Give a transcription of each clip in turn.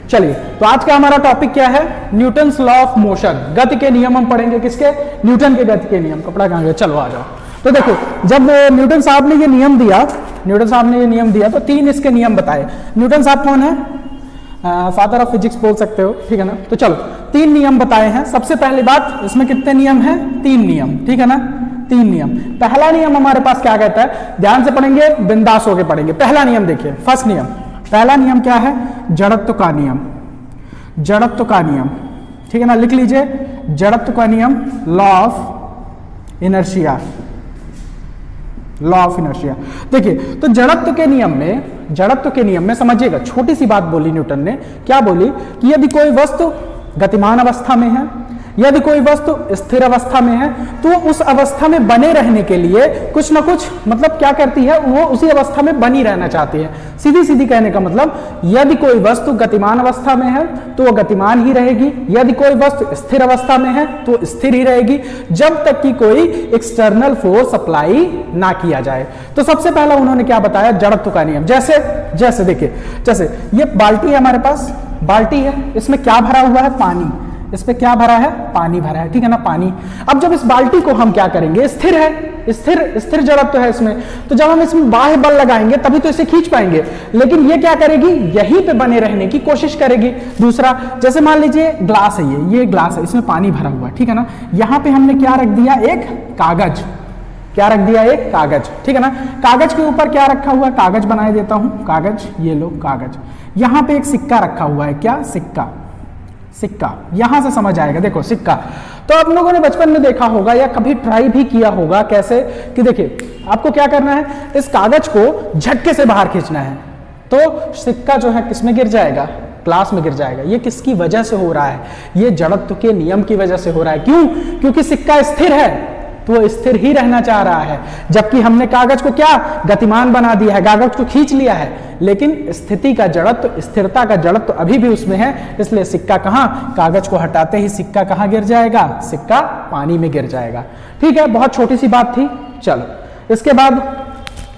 चलिए, तो आज का हमारा टॉपिक क्या है? न्यूटन्स लॉ ऑफ मोशन, गति के नियम हम पढ़ेंगे। किसके? न्यूटन के गति के नियम। कपड़ा कहाँ गया? चलो आ जाओ। तो देखो, जब न्यूटन साहब ने ये नियम दिया, तो 3 इसके नियम बताए। न्यूटन साहब कौन है? फादर ऑफ फिजिक्स बोल सकते हो, ठीक है ना। तो चलो 3 नियम बताए हैं। सबसे पहली बात, इसमें कितने नियम हैं? 3 नियम, ठीक है ना, 3 नियम। पहला नियम हमारे पास क्या कहता है? ध्यान से पढ़ेंगे, बिंदास होके पढ़ेंगे। पहला नियम देखिए, फर्स्ट नियम, पहला नियम क्या है? जड़त्व का नियम। जड़त्व का नियम, ठीक है ना, लिख लीजिए, जड़त्व का नियम, law of inertia. Law of inertia. देखिए, तो जड़त्व के नियम में समझिएगा, छोटी सी बात बोली न्यूटन ने। क्या बोली? कि यदि कोई वस्तु गतिमान अवस्था में है, यदि कोई वस्तु स्थिर अवस्था में है, तो उस अवस्था में बने रहने के लिए कुछ ना कुछ मतलब क्या करती है, वो उसी अवस्था में बनी रहना चाहती है। सीधी सीधी कहने का मतलब, यदि कोई वस्तु गतिमान अवस्था में है तो वो गतिमान ही रहेगी, यदि कोई वस्तु स्थिर अवस्था में है तो स्थिर ही रहेगी, जब तक कि कोई एक्सटर्नल फोर्स अप्लाई ना किया जाए। तो सबसे पहला उन्होंने क्या बताया? जड़त्व का नियम। जैसे देखिए, जैसे ये बाल्टी है, हमारे पास बाल्टी है, इसमें क्या भरा हुआ है? पानी। इस पे क्या भरा है? पानी भरा है, ठीक है ना, पानी। अब जब इस बाल्टी को हम क्या करेंगे? स्थिर है, स्थिर जड़त्व है इसमें, तो जब हम इसमें बाह्य बल लगाएंगे तभी तो इसे खींच पाएंगे, लेकिन ये क्या करेगी? यहीं पे बने रहने की कोशिश करेगी। दूसरा, जैसे मान लीजिए ग्लास है, ये ग्लास है, इसमें पानी भरा हुआ है, ठीक है ना। यहां पे हमने क्या रख दिया? एक कागज। क्या रख दिया? एक कागज, ठीक है ना। कागज के ऊपर क्या रखा हुआ है? कागज बनाए देता हूं, कागज, ये लो कागज। यहां पे एक सिक्का रखा हुआ है। क्या? सिक्का। यहां से समझ आएगा, देखो सिक्का। तो आप लोगों ने बचपन में देखा होगा या कभी ट्राई भी किया होगा, कैसे कि देखिए, आपको क्या करना है? इस कागज को झटके से बाहर खींचना है, तो सिक्का जो है किसमें गिर जाएगा? ग्लास में गिर जाएगा। ये किसकी वजह से हो रहा है? ये जड़त्व के नियम की वजह से हो रहा है। क्यों? क्योंकि सिक्का स्थिर है, तो वो स्थिर ही रहना चाह रहा है, जबकि हमने कागज को क्या गतिमान बना दिया है, कागज को खींच लिया है, लेकिन स्थिति का जड़त्व, स्थिरता का जड़त्व अभी भी उसमें है। इसलिए सिक्का कहां? कागज को हटाते ही सिक्का कहां गिर जाएगा? सिक्का पानी में गिर जाएगा। ठीक है, बहुत छोटी सी बात थी। चलो, इसके बाद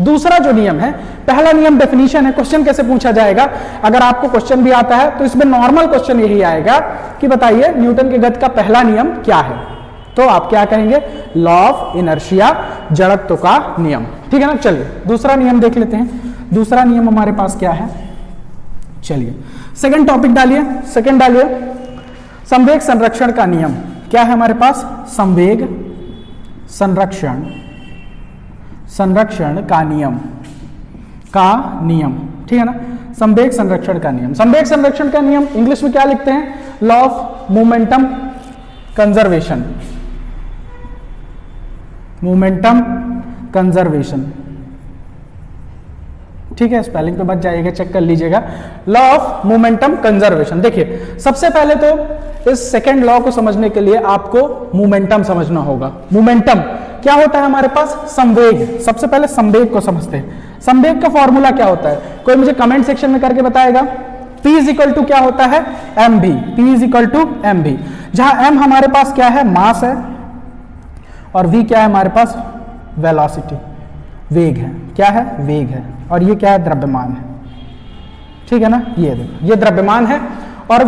दूसरा जो नियम है, पहला नियम डेफिनेशन है, क्वेश्चन कैसे पूछा जाएगा। अगर आपको क्वेश्चन भी आता है तो इसमें नॉर्मल क्वेश्चन यही आएगा कि बताइए न्यूटन के गति का पहला नियम क्या है, तो आप क्या कहेंगे? लॉ ऑफ इनर्शिया, जड़त्व का नियम, ठीक है ना। चलिए दूसरा नियम देख लेते हैं। दूसरा नियम हमारे पास क्या है? चलिए सेकंड टॉपिक डालिए, सेकंड डालिए, संवेग संरक्षण का नियम। क्या है हमारे पास? संवेग संरक्षण का नियम, ठीक है ना। संवेग संरक्षण का नियम, संवेग संरक्षण का नियम इंग्लिश में क्या लिखते हैं? लॉ ऑफ मोमेंटम कंजर्वेशन, ठीक है। स्पेलिंग पे बच जाइएगा, चेक कर लीजिएगा। Law of momentum conservation. देखिए, सबसे पहले तो इस सेकंड लॉ को समझने के लिए आपको मोमेंटम समझना होगा। मोमेंटम क्या होता है हमारे पास? संवेग। सबसे पहले संवेग को समझते हैं। संवेग का फॉर्मूला क्या होता है? कोई मुझे कमेंट सेक्शन में करके बताएगा। P इज इक्वल टू क्या होता है? mv। P is equal to mv, जहां m हमारे पास क्या है? मास है, और v क्या है हमारे पास? वेलोसिटी, वेग है। क्या है? वेग है। और ये क्या है? द्रव्यमान है, ठीक है ना। ये देखो, ये द्रव्यमान है, और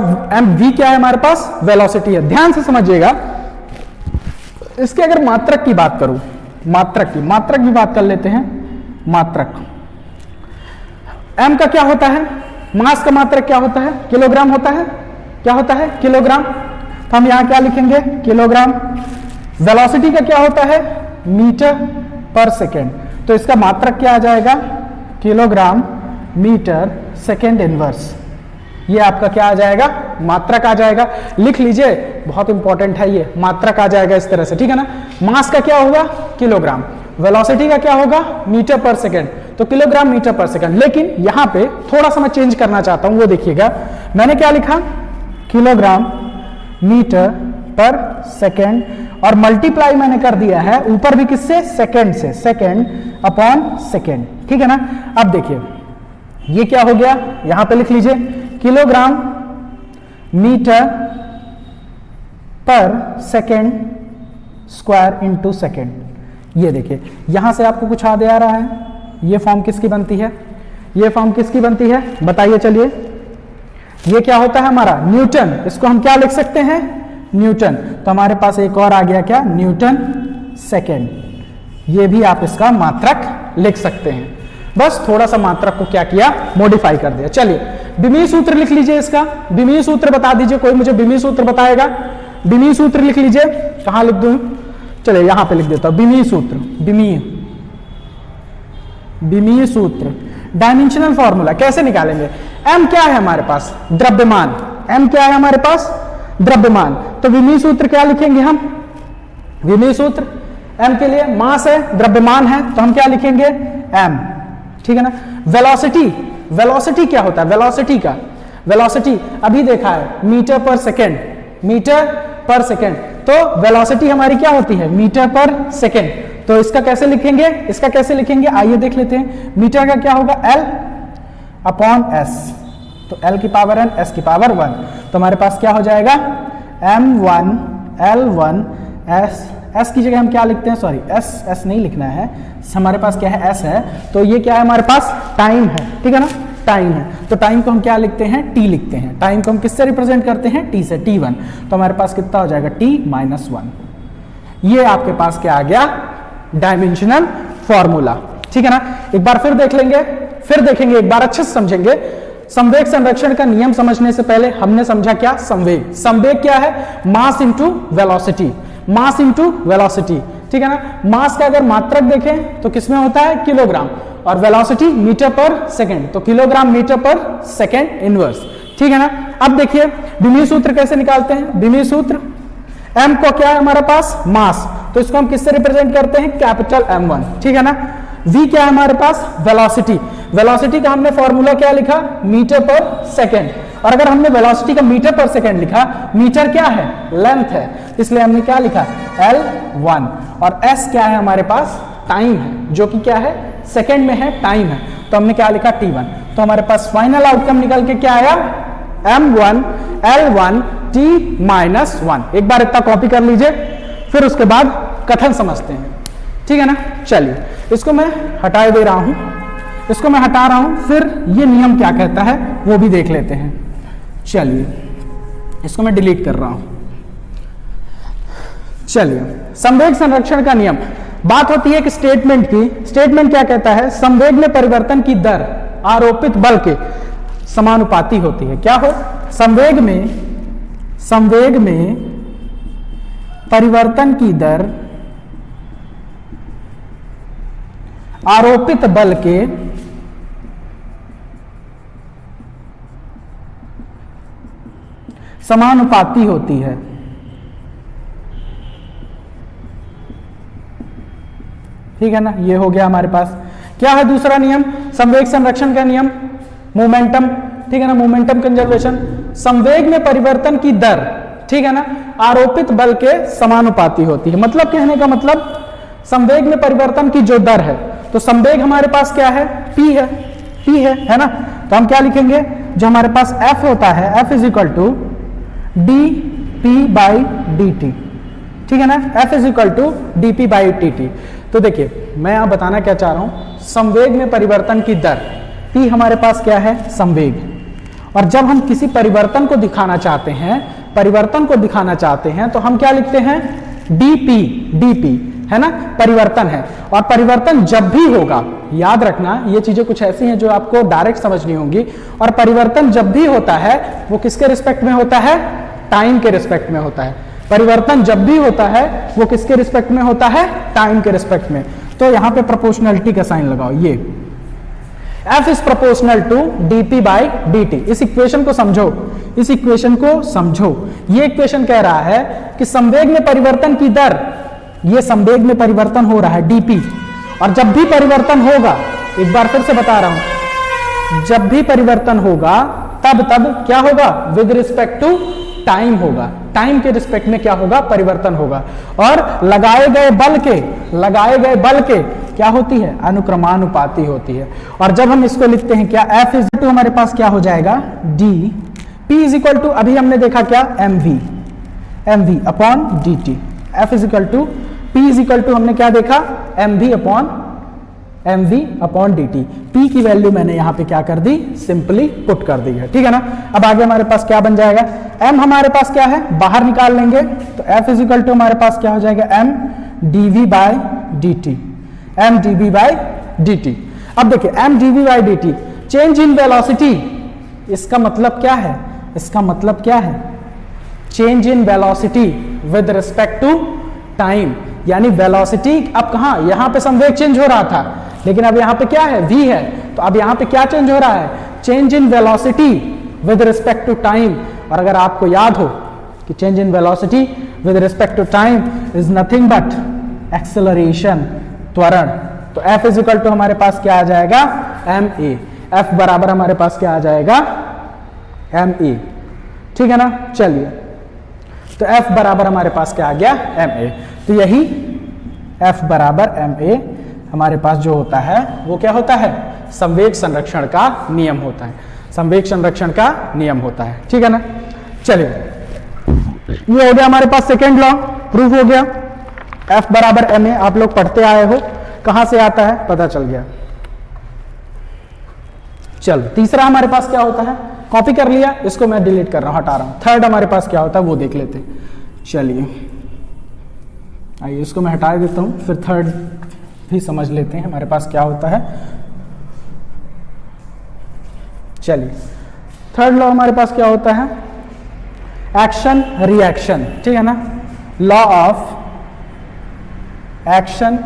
v क्या है हमारे पास? वेलोसिटी है। ध्यान से समझिएगा, इसके अगर मात्रक की बात करूं, मात्रक की बात कर लेते हैं। मात्रक m का क्या होता है? मास का मात्रक क्या होता है? किलोग्राम होता है। क्या होता है? किलोग्राम। तो हम यहां क्या लिखेंगे? किलोग्राम। वेलोसिटी का क्या होता है? मीटर पर सेकेंड। तो इसका मात्रक क्या आ जाएगा? Kilogram metre second inverse. ये आपका क्या आ जाएगा? मात्रक आ जाएगा। लिख लीजिए, बहुत इंपॉर्टेंट है ये। मात्रक आ जाएगा इस तरह से, ठीक है ना। मास का क्या होगा? किलोग्राम। वेलोसिटी का क्या होगा? मीटर पर सेकेंड। तो किलोग्राम मीटर पर सेकंड। लेकिन यहां पे थोड़ा सा मैं चेंज करना चाहता हूं, वो देखिएगा। मैंने क्या लिखा? किलोग्राम मीटर पर सेकंड, और मल्टीप्लाई मैंने कर दिया है ऊपर भी किससे? सेकंड से, सेकंड अपॉन सेकंड, ठीक है ना। अब देखिए ये क्या हो गया, यहां पे लिख लीजिए किलोग्राम मीटर पर सेकंड स्क्वायर इनटू सेकंड। ये देखिए यहां से आपको कुछ याद आ रहा है, ये फॉर्म किसकी बनती है? ये फॉर्म किसकी बनती है बताइए? चलिए ये क्या होता है हमारा न्यूटन, इसको हम क्या लिख सकते हैं न्यूटन। तो हमारे पास एक और आ गया क्या न्यूटन सेकेंड, ये भी आप इसका मात्रक लिख सकते हैं। बस थोड़ा सा मात्रक को क्या किया मॉडिफाई कर दिया। चलिए बिमीय सूत्र लिख लीजिए, इसका बिमीय सूत्र बता दीजिए, कोई मुझे बिमीय सूत्र बताएगा। बिमीय सूत्र लिख लीजिए, कहां लिख दूं, चलिए यहां पे लिख देता हूं बिमीय सूत्र। बिमीय सूत्र डायमेंशनल फॉर्मूला कैसे निकालेंगे। m क्या है हमारे पास द्रव्यमान, m क्या है हमारे पास द्रव्यमान, तो विमीय सूत्र क्या लिखेंगे हम, विमीय सूत्र m के लिए मास है द्रव्यमान है तो हम क्या लिखेंगे m, ठीक है ना। वेलोसिटी, वेलोसिटी क्या होता है वेलोसिटी का, वेलोसिटी अभी देखा है मीटर पर सेकेंड, मीटर पर सेकेंड, तो वेलोसिटी हमारी क्या होती है मीटर पर सेकेंड। तो इसका कैसे लिखेंगे, इसका कैसे लिखेंगे आइए देख लेते हैं। मीटर का क्या होगा L अपॉन S, तो L की पावर n S की पावर 1, तो हमारे पास क्या हो जाएगा m1 L1 S की जगह हम क्या लिखते हैं, सॉरी S नहीं लिखना है, हमारे पास क्या है S है, तो ये क्या है हमारे पास टाइम है, ठीक है ना टाइम है। तो टाइम को हम क्या लिखते हैं T लिखते हैं, टाइम को हम किससे रिप्रेजेंट करते हैं T से, T1, तो हमारे पास कितना हो जाएगा T-1। ये आपके पास क्या आ गया डायमेंशनल फॉर्मूला, ठीक है ना। एक बार फिर देख लेंगे, फिर देखेंगे एक बार अच्छे से समझेंगे। संवेग संरक्षण का नियम समझने से पहले हमने समझा क्या संवेग, संवेग क्या है mass into velocity, mass into velocity, ठीक है ना। मास का अगर मात्रक देखें तो किसमें होता है किलोग्राम, और वेलोसिटी मीटर पर सेकंड, तो किलोग्राम मीटर पर सेकंड इनवर्स, ठीक है ना। अब देखिए बिमीय सूत्र कैसे निकालते हैं, बिमीय सूत्र m को क्या है हमारे पास मास, तो इसको हम किससे रिप्रेजेंट करते हैं कैपिटल M1, ठीक है ना। v क्या है हमारे पास वेलोसिटी, वेलोसिटी का हमने फॉर्मूला क्या लिखा मीटर पर सेकंड, और अगर हमने वेलोसिटी का मीटर पर सेकंड लिखा, मीटर क्या है लेंथ है, इसलिए हमने क्या लिखा L1, और s क्या है हमारे पास टाइम है, जो कि क्या है सेकंड में है टाइम है, तो हमने क्या लिखा T1। तो हमारे पास फाइनल आउटकम निकल के क्या आया M1 L1 T-1। एक बार इतना कॉपी कर लीजिए, फिर उसके बाद कथन समझते हैं, ठीक है ना। चलिए इसको मैं हटा दे रहा हूं, इसको मैं हटा रहा हूं, फिर ये नियम क्या कहता है वो भी देख लेते हैं। चलिए इसको मैं डिलीट कर रहा हूं। चलिए संवेग संरक्षण का नियम, बात होती है कि स्टेटमेंट की, स्टेटमेंट क्या कहता है संवेग में परिवर्तन की दर आरोपित बल के समानुपाती होती है। क्या हो संवेग में परिवर्तन की दर आरोपित बल के समानुपाती होती है। ठीक है ना, ये हो गया हमारे पास। क्या है दूसरा नियम संवेग संरक्षण का नियम, मोमेंटम, ठीक है ना, मोमेंटम कंजर्वेशन। संवेग में परिवर्तन की दर, ठीक है ना, आरोपित बल के समानुपाती होती है। मतलब कहने का मतलब संवेग में परिवर्तन की जो दर है, तो संवेग हमारे पास क्या है p है ना। तो हम क्या लिखेंगे, जो हमारे पास f होता है f is equal to dp/dt, ठीक है ना, f is equal to dp/dt। तो देखिए मैं आप बताना क्या चाह रहा हूं, संवेग में परिवर्तन की दर p हमारे पास क्या है संवेग, और जब हम किसी परिवर्तन को दिखाना चाहते हैं, परिवर्तन को दिखाना चाहते हैं तो हम क्या लिखते हैं dp है ना, परिवर्तन है। और परिवर्तन जब भी होगा, याद रखना ये चीजें कुछ ऐसी हैं जो आपको डायरेक्ट समझनी होंगी, और परिवर्तन जब भी होता है वो किसके रिस्पेक्ट में होता है, टाइम के रिस्पेक्ट में होता है। परिवर्तन जब भी होता है वो किसके रिस्पेक्ट में होता है, टाइम के रिस्पेक्ट में। तो यहां पे प्रोपोर्शनलिटी का साइन लगाओ, ये f is proportional to dp/dt। इस इक्वेशन को समझो, इस इक्वेशन को समझो। ये इक्वेशन कह रहा है कि संवेग में परिवर्तन की दर, ये संवेग में परिवर्तन हो रहा है dp, और जब भी परिवर्तन होगा, एक बार फिर से बता रहा हूं, जब भी परिवर्तन होगा तब क्या होगा, विद रिस्पेक्ट टू टाइम होगा, टाइम के रिस्पेक्ट में क्या होगा, परिवर्तन होगा। और लगाए गए बल के क्या होती है, अनुक्रमानुपाती होती है। और जब हम इसको लिखते हैं क्या, F इज टू हमारे पास क्या हो जाएगा d, P is equal to अभी हमने देखा क्या mv upon dt, F is equal to P is equal to हमने क्या देखा mv upon mv upon dt। p की वैल्यू मैंने यहाँ पे क्या कर दी, सिंपली पुट कर दी है, ठीक है ना। अब आगे हमारे पास क्या बन जाएगा, m हमारे पास क्या है, बाहर निकाल लेंगे तो f इजिकल टू हमारे पास क्या हो जाएगा, m dv by dt, m dv by dt। अब देखिए m dv by dt, change in velocity, इसका मतलब क्या है, इसका मतलब क्या है, change in velocity with respect to time, यानी वेलोसिटी अब कहाँ, यहाँ पे संवेग चेंज हो रहा था, लेकिन अब यहाँ पे क्या है, v है, तो अब यहाँ पे क्या चेंज हो रहा है, change in velocity with respect to time. और अगर आपको याद हो कि change in velocity with respect to time is nothing but acceleration, त्वरण, तो f इज इक्वल टू हमारे पास क्या आ जाएगा, ma, f बराबर हमारे पास क्या आ जाएगा, ma, ठीक है ना। चलिए, तो f बराबर हमारे पास क्या आ गया, ma, तो यही f बराबर ma हमारे पास जो होता है वो क्या होता है, संवेग संरक्षण का नियम होता है, संवेग संरक्षण का नियम होता है, ठीक है ना। चलिए, ये हो गया हमारे पास सेकेंड लॉ, प्रूफ हो गया, f बराबर ma, आप लोग पढ़ते आए हो, कहां से आता है पता चल गया। चलो, तीसरा हमारे पास क्या होता है, कॉपी कर लिया, इसको मैं डिलीट कर रहा हूं, हटा रहा हूं। थर्ड हमारे पास क्या होता है वो देख लेते हैं। चलिए, आइए इसको मैं हटा देता हूं, फिर थर्ड भी समझ लेते हैं हमारे पास क्या होता है। चलिए, थर्ड लॉ हमारे पास क्या होता है, एक्शन रिएक्शन, ठीक है ना। लॉ ऑफ एक्शन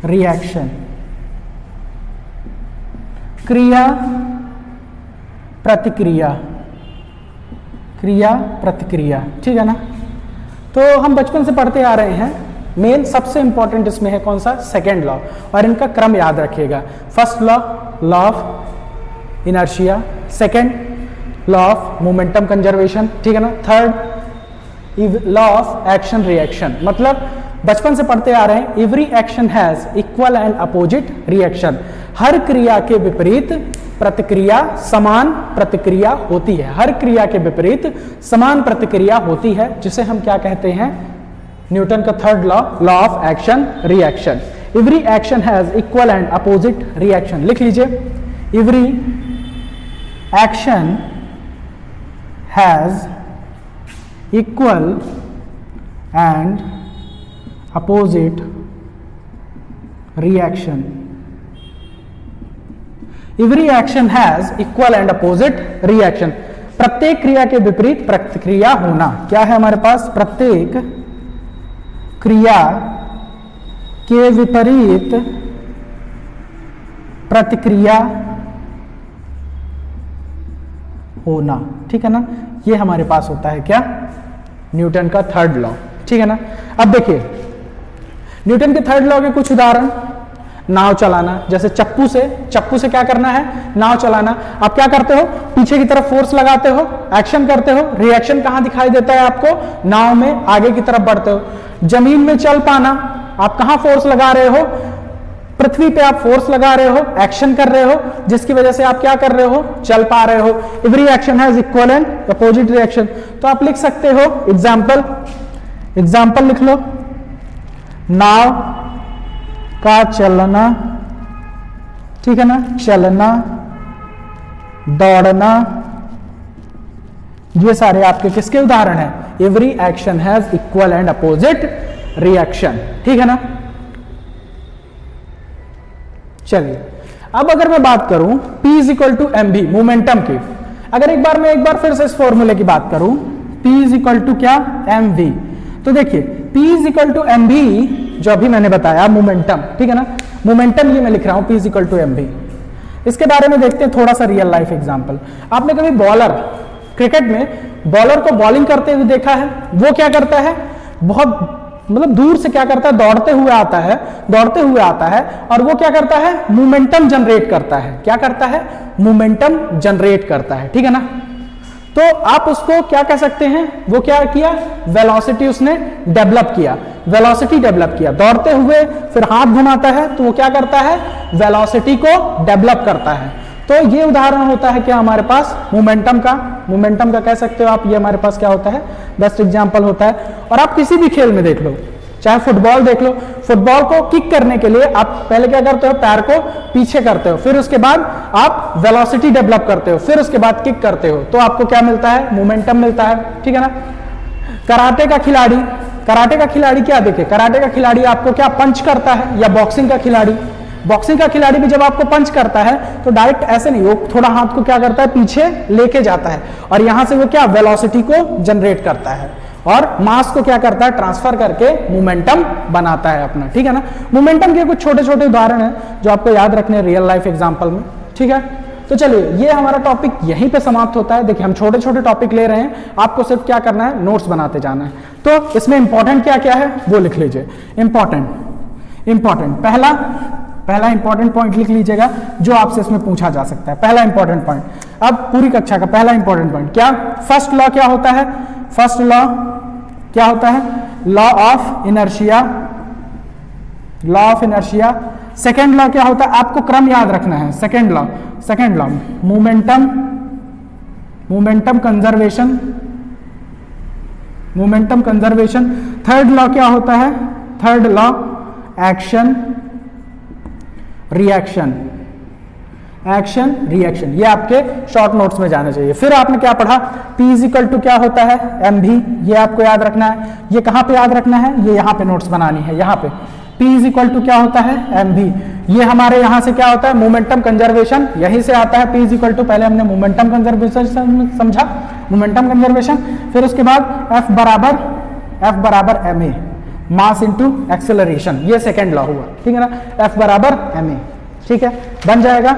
रिएक्शन, क्रिया प्रतिक्रिया, क्रिया प्रतिक्रिया, ठीक है ना। तो हम बचपन से पढ़ते आ रहे हैं, मेन सबसे इंपॉर्टेंट इसमें है कौन सा, सेकेंड लॉ, और इनका क्रम याद रखिएगा। First law, law of inertia, second law of momentum conservation, ठीक है ना। Third law of action reaction, मतलब बचपन से पढ़ते आ रहे हैं, every action has equal and opposite reaction, हर क्रिया के विपरीत प्रतिक्रिया, समान प्रतिक्रिया होती है, हर क्रिया के विपरीत समान प्रतिक्रिया होती है, जिसे हम क्या कहते हैं, न्यूटन का third law, law of action reaction. Every action has equal and opposite reaction, लिख लीजिए, every action has equal and opposite reaction, every action has equal and opposite reaction, प्रत्येक क्रिया के विपरीत प्रतिक्रिया होना, क्या है हमारे पास, प्रत्येक क्रिया के विपरीत प्रतिक्रिया होना, ठीक है ना। ये हमारे पास होता है क्या, न्यूटन का थर्ड लॉ, ठीक है ना। अब देखिए, न्यूटन के थर्ड लॉ के कुछ उदाहरण, नाव चलाना, जैसे चप्पू से क्या करना है, नाव चलाना। आप क्या करते हो, पीछे की तरफ फोर्स लगाते हो, एक्शन करते हो, रिएक्शन कहां दिखाई देता है आपको, नाव में आगे की तरफ बढ़ते हो। जमीन में चल पाना, आप कहां फोर्स लगा रहे हो, पृथ्वी पे आप फोर्स लगा रहे हो, एक्शन कर रहे हो, जिसकी वजह से आप क्या कर रहे हो, चल पा रहे हो। Every action has equal and opposite reaction, तो आप लिख सकते हो एग्जाम्पल लिख लो, नाव का चलना, ठीक है ना, चलना, दौड़ना, ये सारे आपके किसके उदाहरण हैं, every action has equal and opposite reaction, ठीक है ना। चलिए, अब अगर मैं बात करूं P is equal to M B, momentum की, अगर एक बार फिर से इस फॉर्मूले की बात करूं, P इज इक्वल टू क्या, एम वी, तो देखिए P is equal to M V, जो अभी मैंने बताया मोमेंटम, ठीक है ना, मोमेंटम ये मैं लिख रहा हूं P is equal to M V. इसके बारे में देखते हैं थोड़ा सा रियल लाइफ एग्जांपल। आपने कभी बॉलर, क्रिकेट में बॉलर को बॉलिंग करते हुए देखा है, वो क्या करता है, बहुत मतलब दूर से क्या करता है, दौड़ते हुए आता है और वो क्या करता है, मोमेंटम जनरेट करता है, क्या करता है, मोमेंटम जनरेट करता है, ठीक है ना। तो आप उसको क्या कह सकते हैं, वो क्या किया, वेलोसिटी उसने डेवलप किया, दौड़ते हुए फिर हाथ घुमाता है तो वो क्या करता है, वेलोसिटी को डेवलप करता है। तो ये उदाहरण होता है क्या हमारे पास, मोमेंटम का कह सकते हो आप, ये हमारे पास क्या होता है, बेस्ट एग्जांपल होता है। और आप किसी भी खेल में देख लो, चाहे फुटबॉल देख लो, फुटबॉल को किक करने के लिए आप पहले क्या करते हो, पैर को पीछे करते हो, फिर उसके बाद आप वेलोसिटी डेवलप करते हो, फिर उसके बाद किक करते हो, तो आपको क्या मिलता है, मोमेंटम मिलता है, ठीक है ना। कराटे का खिलाड़ी क्या देखे, कराटे का खिलाड़ी आपको क्या पंच करता है, या बॉक्सिंग का खिलाड़ी भी जब आपको पंच करता है तो डायरेक्ट ऐसे नहीं, वो थोड़ा हाथ को क्या करता है, पीछे लेके जाता है और यहां से वो क्या वेलोसिटी को जनरेट करता है और मास को क्या करता है, ट्रांसफर करके मोमेंटम बनाता है अपना, ठीक है ना। मोमेंटम के कुछ छोटे छोटे उदाहरण हैं जो आपको याद रखने रियल लाइफ एग्जांपल में, ठीक है। तो चलिए ये हमारा टॉपिक यहीं पे समाप्त होता है। देखिए हम छोटे छोटे टॉपिक ले रहे हैं, आपको सिर्फ क्या करना है, नोट्स बनाते जाना है। तो इसमें इंपॉर्टेंट क्या क्या है वो लिख लीजिए। इंपॉर्टेंट पहला इंपॉर्टेंट पॉइंट लिख लीजिएगा जो आपसे इसमें पूछा जा सकता है। पहला इंपॉर्टेंट पॉइंट, अब पूरी कक्षा का पहला इंपॉर्टेंट पॉइंट क्या, फर्स्ट लॉ क्या होता है, फर्स्ट लॉ क्या होता है, law of inertia. Second law क्या होता है, आपको क्रम याद रखना है। Second law momentum conservation. Third law क्या होता है, थर्ड लॉ एक्शन रिएक्शन। ये आपके शॉर्ट नोट्स में जाना चाहिए। फिर आपने क्या पढ़ा, P इक्वल टू क्या होता है, mv, ये आपको याद रखना है। ये कहां पे याद रखना है, ये यहां पे नोट्स बनानी है, यहां पे P इक्वल टू क्या होता है, mv। ये हमारे यहां से क्या होता है, मोमेंटम कंजर्वेशन, यहीं से आता है। P इक्वल टू, पहले हमने मोमेंटम कंजर्वेशन समझा, मोमेंटम कंजर्वेशन। फिर उसके बाद F बराबर ma, मास इंटू एक्सेलरेशन, ये सेकेंड लॉ हुआ, ठीक है ना। F बराबर ma, ठीक है, बन जाएगा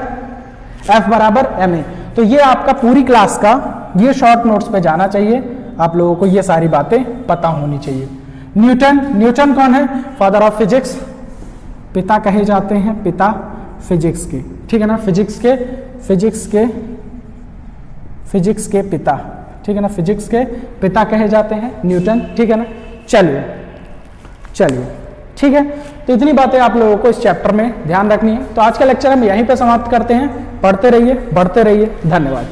F बराबर ma। तो ये आपका पूरी क्लास का ये शॉर्ट नोट्स पे जाना चाहिए, आप लोगों को ये सारी बातें पता होनी चाहिए। न्यूटन कौन है, फादर ऑफ फिजिक्स, पिता कहे जाते हैं, पिता फिजिक्स के, ठीक है ना, फिजिक्स के पिता, ठीक है ना, फिजिक्स के पिता कहे जाते हैं न्यूटन, ठीक है ना। चलिए ठीक है, तो इतनी बातें आप लोगों को इस चैप्टर में ध्यान रखनी है। तो आज का लेक्चर हम यहीं पे समाप्त करते हैं। पढ़ते रहिए, बढ़ते रहिए, धन्यवाद।